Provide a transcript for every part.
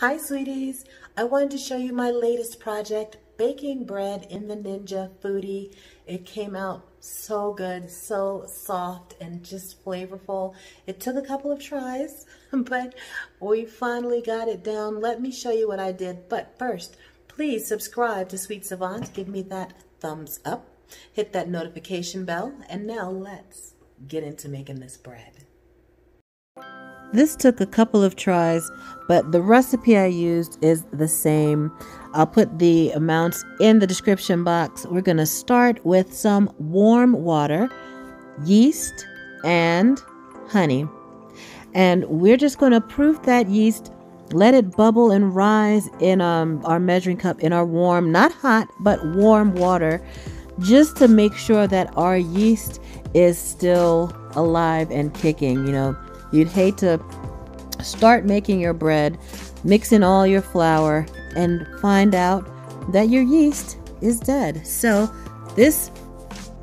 Hi sweeties, I wanted to show you my latest project, baking bread in the Ninja Foodi. It came out so good, so soft and just flavorful. It took a couple of tries, but we finally got it down. Let me show you what I did, but first, please subscribe to Sweet Savant. Give me that thumbs up, hit that notification bell, and now let's get into making this bread. This took a couple of tries, but the recipe I used is the same. I'll put the amounts in the description box. We're going to start with some warm water, yeast, and honey. And we're just going to proof that yeast, let it bubble and rise in our measuring cup in our warm, not hot, but warm water, just to make sure that our yeast is still alive and kicking. You know, you'd hate to start making your bread, mix in all your flour, and find out that your yeast is dead. So this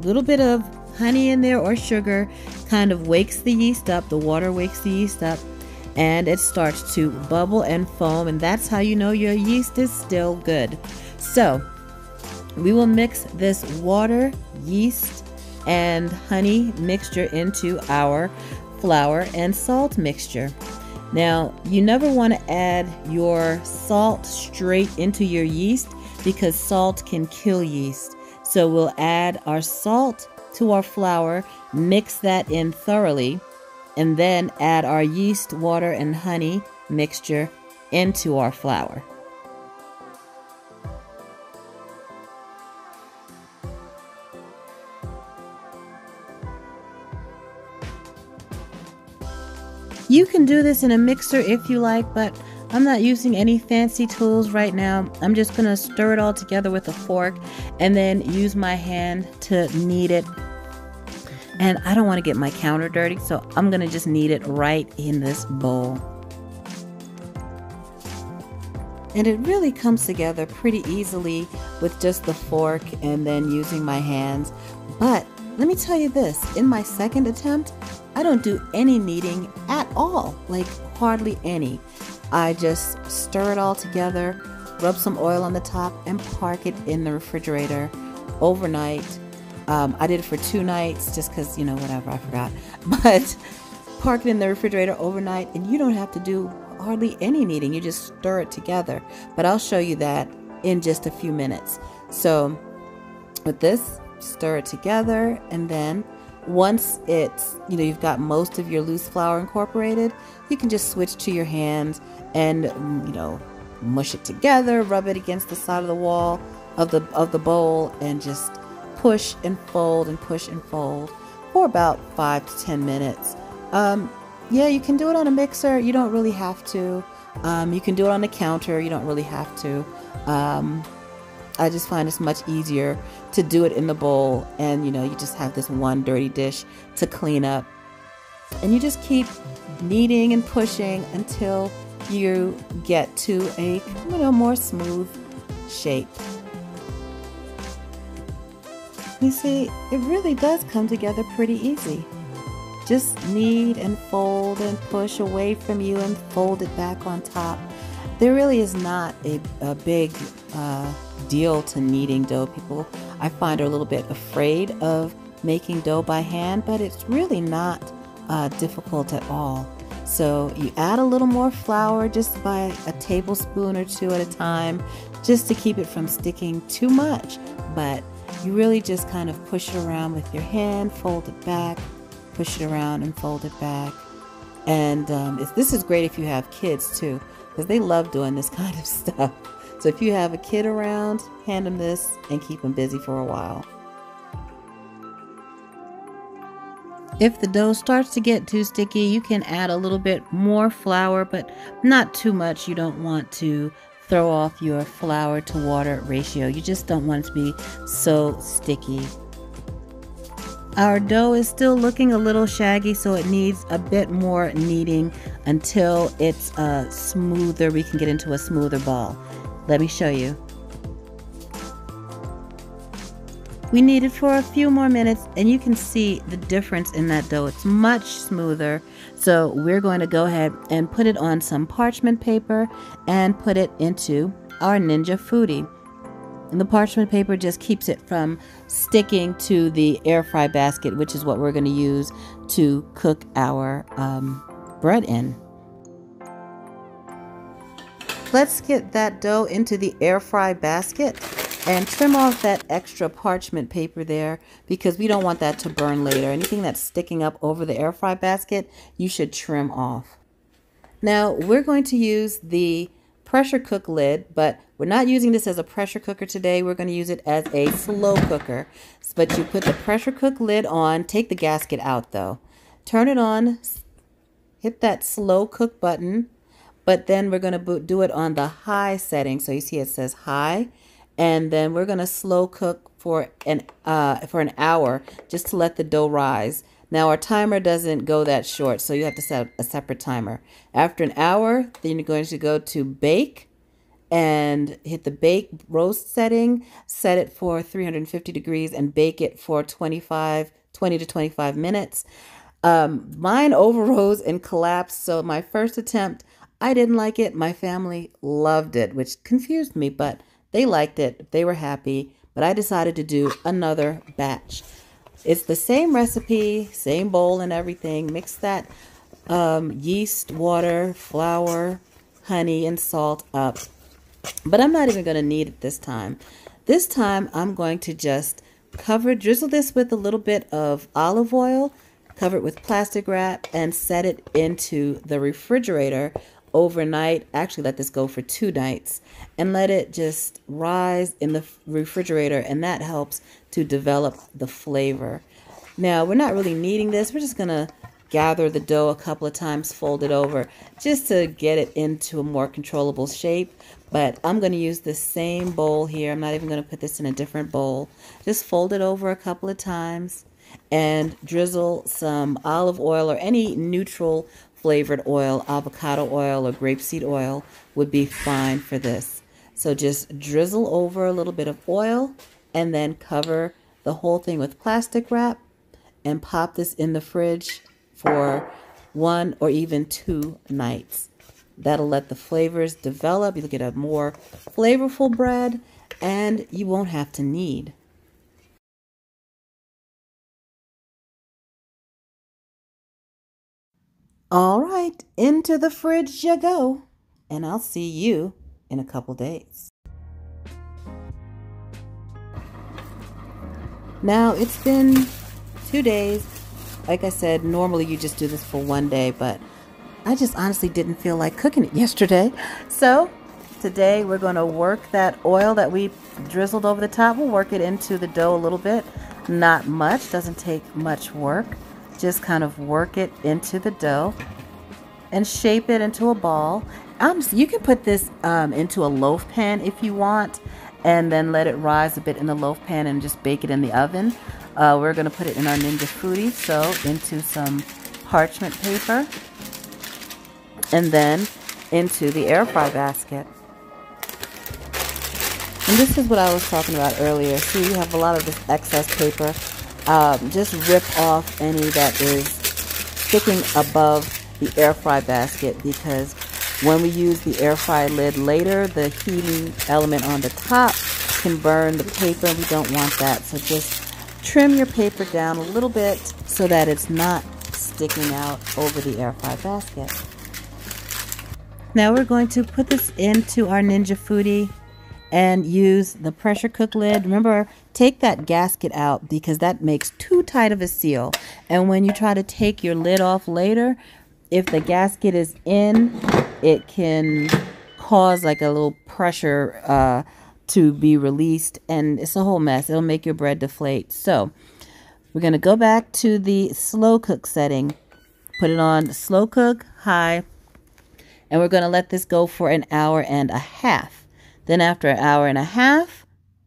little bit of honey in there or sugar kind of wakes the yeast up, the water wakes the yeast up, and it starts to bubble and foam, and that's how you know your yeast is still good. So we will mix this water, yeast, and honey mixture into our flour and salt mixture. Now, you never want to add your salt straight into your yeast because salt can kill yeast. So we'll add our salt to our flour, mix that in thoroughly, and then add our yeast, water, and honey mixture into our flour. You can do this in a mixer if you like, but I'm not using any fancy tools right now. I'm just going to stir it all together with a fork and then use my hand to knead it. And I don't want to get my counter dirty, so I'm going to just knead it right in this bowl. And it really comes together pretty easily with just the fork and then using my hands. But let me tell you this, in my second attempt, I don't do any kneading at all, like hardly any. I just stir it all together, rub some oil on the top, and park it in the refrigerator overnight. I did it for 2 nights just because, you know, whatever, I forgot. But park it in the refrigerator overnight, and you don't have to do hardly any kneading. You just stir it together. But I'll show you that in just a few minutes. So with this, stir it together, and then once it's, you know, you've got most of your loose flour incorporated, you can just switch to your hands and, you know, mush it together, rub it against the side of the wall of the bowl, and just push and fold and push and fold for about 5 to 10 minutes. Yeah, you can do it on a mixer. You don't really have to. You can do it on the counter. You don't really have to. I just find it's much easier to do it in the bowl, and you know, you just have this one dirty dish to clean up, and you just keep kneading and pushing until you get to a, you know, more smooth shape. You see, it really does come together pretty easy. Just knead and fold and push away from you and fold it back on top. There really is not a big deal to kneading dough. People, I find, are a little bit afraid of making dough by hand, but it's really not difficult at all. So you add a little more flour, just by a tablespoon or 2 at a time, just to keep it from sticking too much. But you really just kind of push it around with your hand, fold it back, push it around and fold it back. And this is great if you have kids too, because they love doing this kind of stuff. So if you have a kid around, hand them this and keep them busy for a while. If the dough starts to get too sticky, you can add a little bit more flour, but not too much. You don't want to throw off your flour to water ratio. You just don't want it to be so sticky. Our dough is still looking a little shaggy, so it needs a bit more kneading until it's smoother. We can get into a smoother ball. Let me show you. We knead it for a few more minutes, and you can see the difference in that dough. It's much smoother. So we're going to go ahead and put it on some parchment paper and put it into our Ninja Foodi. And the parchment paper just keeps it from sticking to the air fry basket, which is what we're going to use to cook our bread in. Let's get that dough into the air fry basket and trim off that extra parchment paper there, because we don't want that to burn later. Anything that's sticking up over the air fry basket, you should trim off. Now we're going to use the pressure cook lid, but we're not using this as a pressure cooker today. We're going to use it as a slow cooker. But you put the pressure cook lid on, take the gasket out though. Turn it on, hit that slow cook button, but then we're going to do it on the high setting. So you see it says high, and then we're going to slow cook for an hour just to let the dough rise. Now our timer doesn't go that short, so you have to set a separate timer. After an hour, then you're going to go to bake and hit the bake roast setting, set it for 350 degrees and bake it for 20 to 25 minutes. Mine overrose and collapsed, so my first attempt, I didn't like it. My family loved it, which confused me, but they liked it. They were happy, but I decided to do another batch. It's the same recipe, same bowl and everything. Mix that yeast, water, flour, honey, and salt up. But I'm not even going to knead it this time. This time I'm going to just drizzle this with a little bit of olive oil, cover it with plastic wrap, and set it into the refrigerator overnight. Actually, let this go for 2 nights and let it just rise in the refrigerator, and that helps to develop the flavor. Now, we're not really kneading this. We're just going to gather the dough a couple of times, fold it over just to get it into a more controllable shape. But I'm going to use the same bowl here. I'm not even going to put this in a different bowl. Just fold it over a couple of times and drizzle some olive oil or any neutral flavored oil. Avocado oil or grapeseed oil would be fine for this. So just drizzle over a little bit of oil and then cover the whole thing with plastic wrap and pop this in the fridge for 1 or even 2 nights. That'll let the flavors develop. You'll get a more flavorful bread and you won't have to knead. All right, into the fridge you go, and I'll see you in a couple days. Now it's been 2 days. Like I said, normally you just do this for 1 day, but I just honestly didn't feel like cooking it yesterday. So today we're going to work that oil that we drizzled over the top. We'll work it into the dough a little bit. Not much, doesn't take much work. Just kind of work it into the dough and shape it into a ball. You can put this into a loaf pan if you want, and then let it rise a bit in the loaf pan and just bake it in the oven. We're going to put it in our Ninja Foodi, so into some parchment paper and then into the air fry basket. And this is what I was talking about earlier. See, you have a lot of this excess paper. Just rip off any that is sticking above the air fry basket, because when we use the air fry lid later, the heating element on the top can burn the paper. We don't want that. So just trim your paper down a little bit so that it's not sticking out over the air fry basket. Now we're going to put this into our Ninja Foodi and use the pressure cook lid. Remember, take that gasket out because that makes too tight of a seal. And when you try to take your lid off later, if the gasket is in, it can cause like a little pressure to be released, and it's a whole mess. It'll make your bread deflate. So we're going to go back to the slow cook setting, put it on slow cook, high, and we're going to let this go for 1.5 hours. Then after 1.5 hours,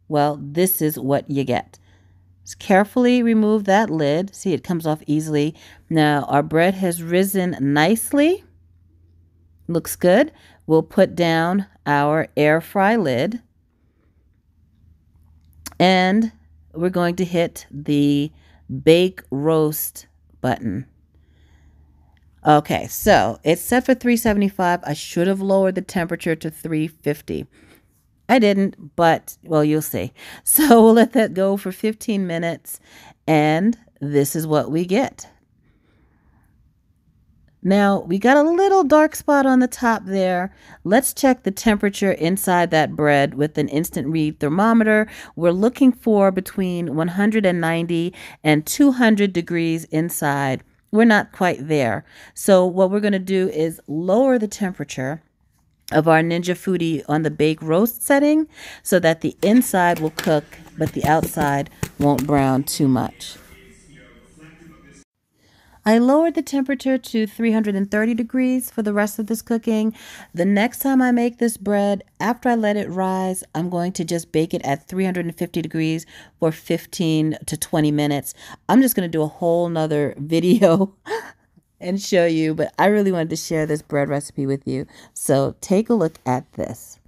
well, this is what you get. Just carefully remove that lid. See, it comes off easily. Now our bread has risen nicely. Looks good. We'll put down our air fry lid. And we're going to hit the bake roast button. Okay, so it's set for 375. I should have lowered the temperature to 350. I didn't, but, well, you'll see. So we'll let that go for 15 minutes, and this is what we get. Now, we got a little dark spot on the top there. Let's check the temperature inside that bread with an instant read thermometer. We're looking for between 190 and 200 degrees inside. We're not quite there. So what we're going to do is lower the temperature of our Ninja Foodi on the bake roast setting so that the inside will cook, but the outside won't brown too much. I lowered the temperature to 330 degrees for the rest of this cooking. The next time I make this bread, after I let it rise, I'm going to just bake it at 350 degrees for 15 to 20 minutes. I'm just going to do a whole nother video and show you, but I really wanted to share this bread recipe with you. So take a look at this.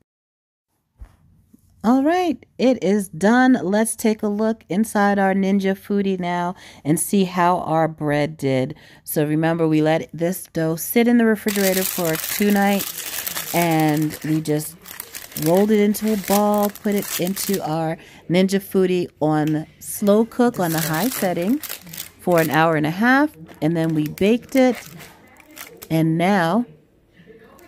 All right, it is done. Let's take a look inside our Ninja Foodi now and see how our bread did. So remember, we let this dough sit in the refrigerator for 2 nights, and we just rolled it into a ball, put it into our Ninja Foodi on slow cook on the high setting for an hour and a half, and then we baked it. And now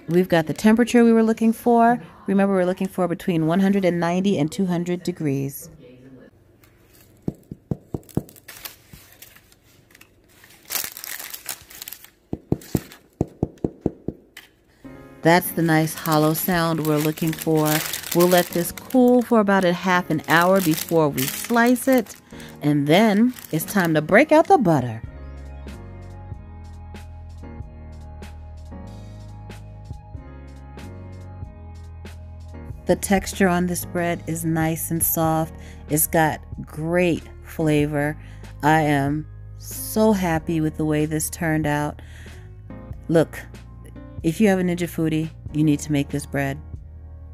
we've got the temperature we were looking for. Remember, we're looking for between 190 and 200 degrees. That's the nice hollow sound we're looking for. We'll let this cool for about a half an hour before we slice it. And then it's time to break out the butter. The texture on this bread is nice and soft. It's got great flavor. I am so happy with the way this turned out. Look, if you have a Ninja Foodi, you need to make this bread.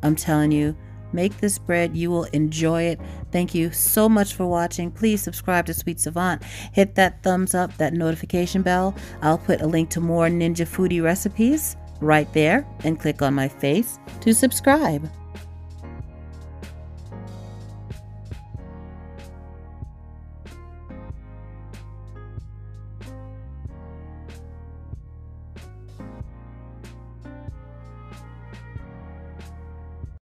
I'm telling you, make this bread. You will enjoy it. Thank you so much for watching. Please subscribe to Sweet Savant. Hit that thumbs up, that notification bell. I'll put a link to more Ninja Foodi recipes right there, and click on my face to subscribe.